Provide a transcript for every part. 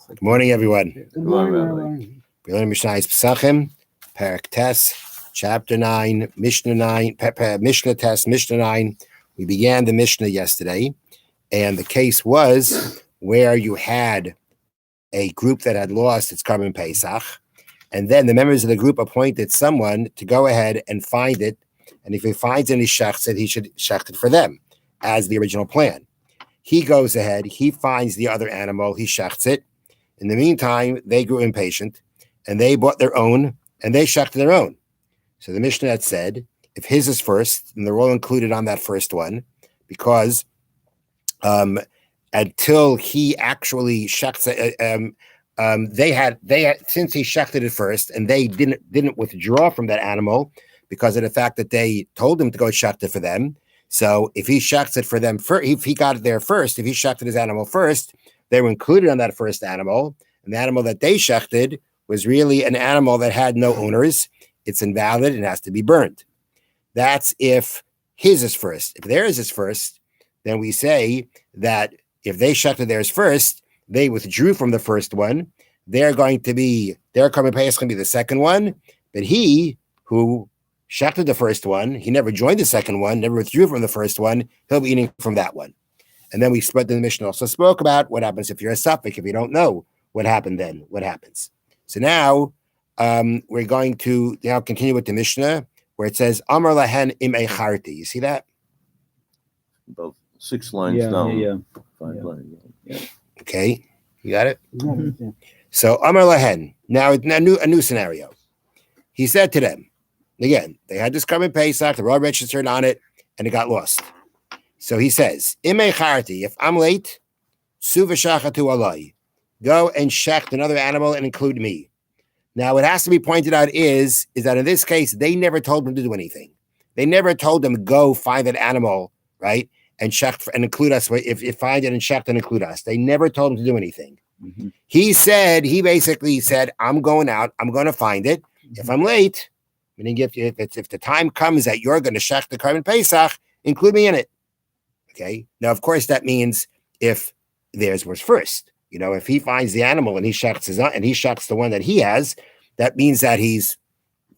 Good morning, everyone. Good morning, Rabbi. We're learning Mishna Pesachim, Parak Tes, Chapter 9, Mishna 9, Mishna Tes, Mishna 9. We began the Mishnah yesterday, and the case was where you had a group that had lost its Karban Pesach, and then the members of the group appointed someone to go ahead and find it, and if he finds any shecht, he should shecht it for them, as the original plan. He goes ahead, he finds the other animal, he shechts it. In the meantime, they grew impatient, and they bought their own, and they shechted their own. So the Mishnah had said, if his is first, then they're all included on that first one, because until he actually shechts, they had since he shechted it first, and they didn't withdraw from that animal because of the fact that they told him to go shecht it for them. So if he shechts it for them first, if he got it there first, if he shechted his animal first, they were included on that first animal, and the animal that they shechted was really an animal that had no owners. It's invalid and has to be burned. That's if his is first. If theirs is first, then we say that if they shechted theirs first, they withdrew from the first one. Their Karban Pesach can be the second one, but he who shechted the first one, he never joined the second one, never withdrew from the first one, he'll be eating from that one. And then we spread the Mishnah also spoke about what happens if you're a suffix, if you don't know what happened then, what happens. So now we're going to now continue with the Mishnah where it says, Amar lahen im echarti. You see that? About 6 lines down. Yeah. 5 lines. Yeah. Okay, you got it? Mm-hmm. So Amar lahen, now a new scenario. He said to them, again, they had this Karban Pesach, they were all registered on it, and it got lost. So he says, if I'm late, suvashachatu alai, go and shecht another animal and include me. Now, what has to be pointed out is that in this case, they never told him to do anything. They never told him, go find that animal, right, and shecht and include us. If find it and shecht and include us. They never told him to do anything. Mm-hmm. He basically said, I'm going out, I'm going to find it. Mm-hmm. If I'm late, meaning if the time comes that you're going to shecht the Karban Pesach, include me in it. Okay. Now, of course, that means if theirs was first, if he finds the animal and he shechts the one that he has, that means that he's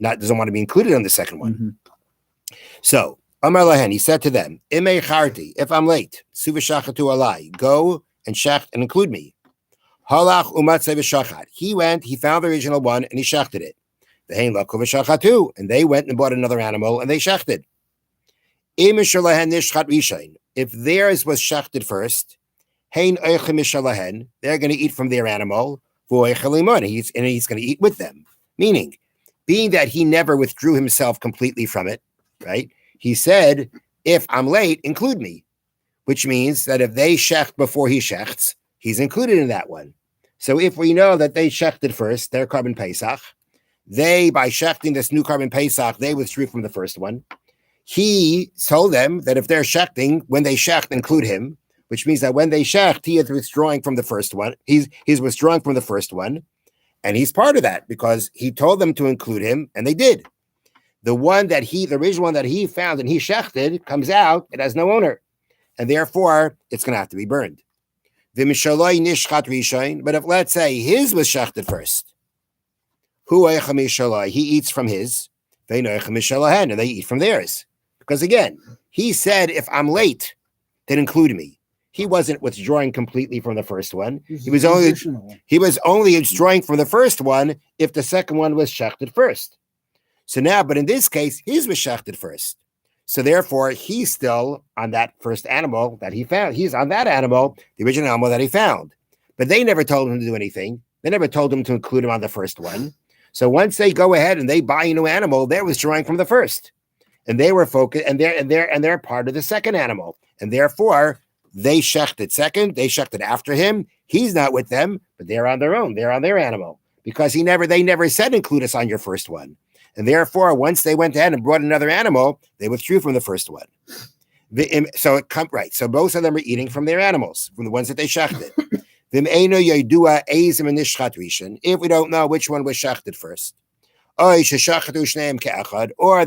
doesn't want to be included on the second one. Mm-hmm. So Amar lahen, he said to them, Imei charti, if I'm late, suvashachatu alai, go and shecht and include me. Halach umatzei v'shachat. He went, he found the original one and he shechted it. Ve'hein laku v'shachatu, and they went and bought another animal and they shechted. If theirs was shechted first, they're going to eat from their animal, and he's going to eat with them. Meaning, being that he never withdrew himself completely from it, right? He said, if I'm late, include me, which means that if they shecht before he shechts, he's included in that one. So if we know that they shechted first, their Karban Pesach, by shechting this new Karban Pesach, they withdrew from the first one. He told them that if they're shechting, when they shecht, include him, which means that when they shecht, he is withdrawing from the first one. He's withdrawing from the first one, and he's part of that because he told them to include him, and they did. The original one that he found and he shechted comes out, it has no owner, and therefore it's going to have to be burned. But if let's say his was shechted first, he eats from his, and they eat from theirs. Because again, he said, if I'm late, then include me. He wasn't withdrawing completely from the first one. He was only withdrawing from the first one if the second one was shechted first. So now, but in this case, his was shechted first. So therefore, he's still on that first animal that he found. He's on that animal, the original animal that he found. But they never told him to do anything. They never told him to include him on the first one. So once they go ahead and they buy a new animal, they're withdrawing from the first. And they were focused, and they're part of the second animal. And therefore, they shechted second, they shechted after him. He's not with them, but they're on their own. They're on their animal. Because they never said include us on your first one. And therefore, once they went ahead and brought another animal, they withdrew from the first one. So both of them are eating from their animals, from the ones that they shechted. If we don't know which one was shechted first. Or they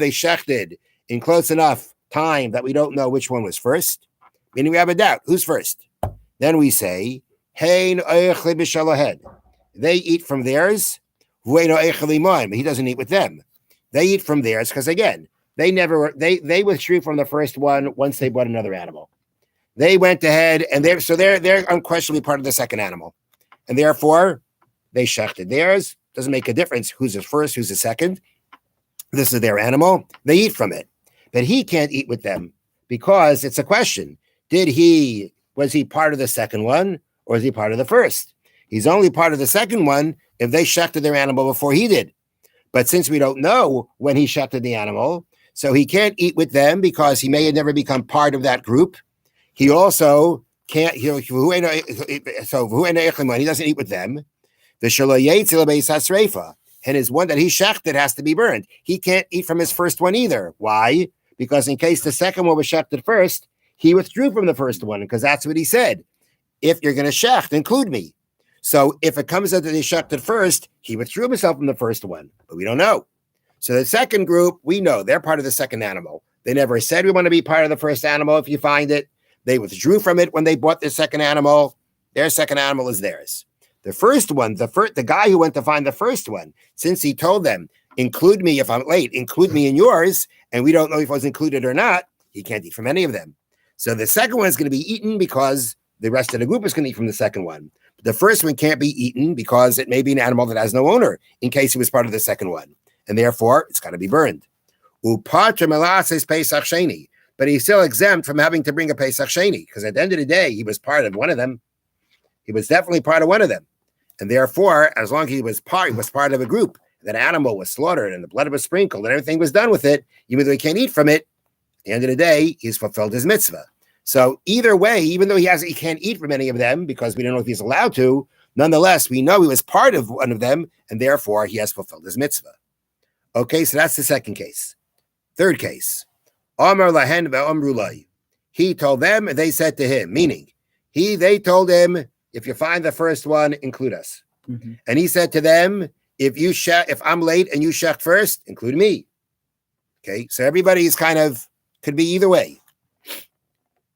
shechted in close enough time that we don't know which one was first, meaning we have a doubt. Who's first? Then we say, Hein oichle b'shalahed. They eat from theirs. Hueino oichle imoim. He doesn't eat with them. They eat from theirs because again, they withdrew from the first one once they bought another animal. They went ahead and they're unquestionably part of the second animal, and therefore they shechted theirs. Doesn't make a difference who's the first, who's the second. This is their animal. They eat from it, but he can't eat with them because it's a question: was he part of the second one or is he part of the first? He's only part of the second one if they shechted their animal before he did. But since we don't know when he shechted the animal, so he can't eat with them because he may have never become part of that group. He also can't. He doesn't eat with them. And his one that he shechted has to be burned. He can't eat from his first one either. Why? Because in case the second one was shechted first, he withdrew from the first one because that's what he said. If you're going to shecht, include me. So if it comes out that he shechted first, he withdrew himself from the first one, but we don't know. So the second group, we know they're part of the second animal. They never said we want to be part of the first animal if you find it. They withdrew from it when they bought their second animal. Their second animal is theirs. The first one, the guy who went to find the first one, since he told them, include me if I'm late, include me in yours, and we don't know if I was included or not, he can't eat from any of them. So the second one is going to be eaten because the rest of the group is going to eat from the second one. But the first one can't be eaten because it may be an animal that has no owner in case he was part of the second one. And therefore, it's got to be burned. But he's still exempt from having to bring a Pesach Sheni because at the end of the day, he was part of one of them. He was definitely part of one of them. And therefore, as long as he was part of a group. That animal was slaughtered and the blood was sprinkled and everything was done with it, even though he can't eat from it, at the end of the day, he's fulfilled his mitzvah. So either way, even though he can't eat from any of them because we don't know if he's allowed to, nonetheless, we know he was part of one of them, and therefore he has fulfilled his mitzvah. Okay, so that's the second case. Third case. Amar lahen ve'amru lai. He told them, and they said to him, meaning, they told him, if you find the first one, include us. Mm-hmm. And he said to them, if I'm late and you shecht first, include me. Okay, so everybody is could be either way.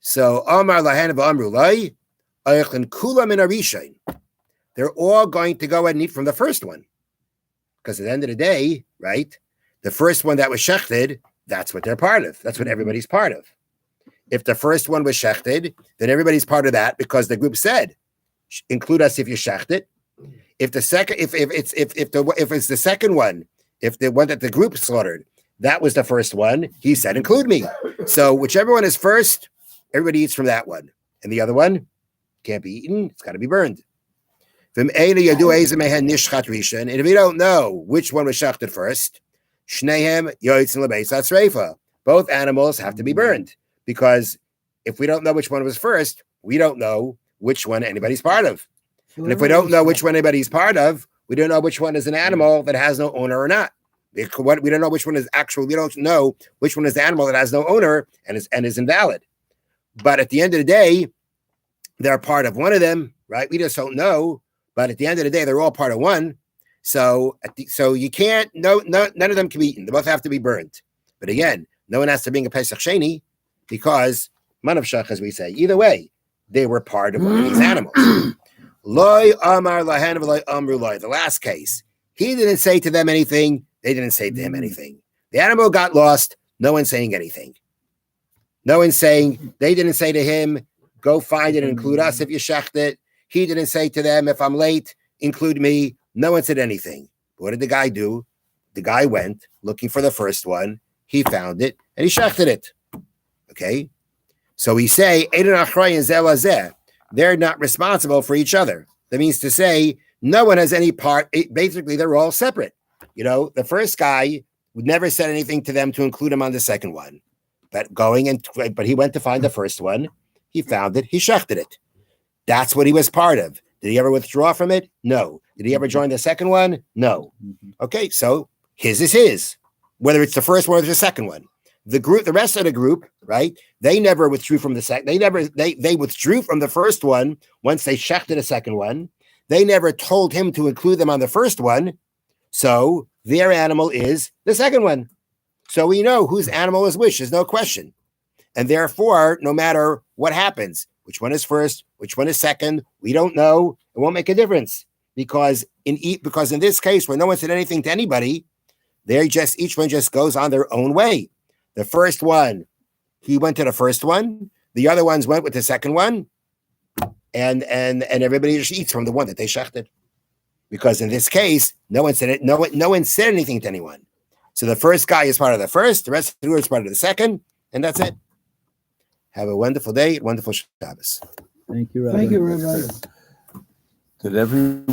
So Amar lahen v'amru lai, ayichlin kula min arishain. They're all going to go and eat from the first one. Because at the end of the day, right, the first one that was shechted, that's what they're part of. That's what everybody's part of. If the first one was shechted, then everybody's part of that because the group said, include us if you shecht it. If it's the second one, if the one that the group slaughtered, that was the first one, he said, include me. So whichever one is first, everybody eats from that one. And the other one can't be eaten, it's got to be burned. And if we don't know which one was shechted first, both animals have to be burned. Because if we don't know which one was first, we don't know which one anybody's part of. And if we don't know which one anybody's part of, we don't know which one is an animal that has no owner or not. We don't know which one is actual. We don't know which one is the animal that has no owner and is invalid. But at the end of the day, they're part of one of them, right? We just don't know. But at the end of the day, they're all part of one. So you can't. None of them can be eaten. They both have to be burnt. But again, no one has to bring a Pesach Sheni because manav shach, as we say. Either way, they were part of one of these animals. Loi amar lahen v'loi amru loi. The last case, he didn't say to them anything. They didn't say to him anything. The animal got lost. No one's saying anything. No one's saying. They didn't say to him, "Go find it and include us if you shecht it." He didn't say to them, "If I'm late, include me." No one said anything. What did the guy do? The guy went looking for the first one. He found it and he shechted it. Okay, so we say, "Eidon achrayim zeh lazeh." They're not responsible for each other. That means to say no one has any part. Basically, they're all separate. The first guy never said anything to them to include him on the second one. But he went to find the first one. He found it. He shechted it. That's what he was part of. Did he ever withdraw from it? No. Did he ever join the second one? No. Okay, so his is his, whether it's the first one or the second one. The rest of the group, right? They never withdrew from the second. They withdrew from the first one once they shechted a second one. They never told him to include them on the first one. So their animal is the second one. So we know whose animal is which. There's no question. And therefore, no matter what happens, which one is first, which one is second, we don't know. It won't make a difference because in this case, where no one said anything to anybody, each one just goes on their own way. The first one, he went to the first one. The other ones went with the second one, and everybody just eats from the one that they shechted. Because in this case, no one said it. No one said anything to anyone. So the first guy is part of the first. The rest of the group is part of the second, and that's it. Have a wonderful day, wonderful Shabbos. Thank you, Rabbi. Thank you, Rabbi. Did everyone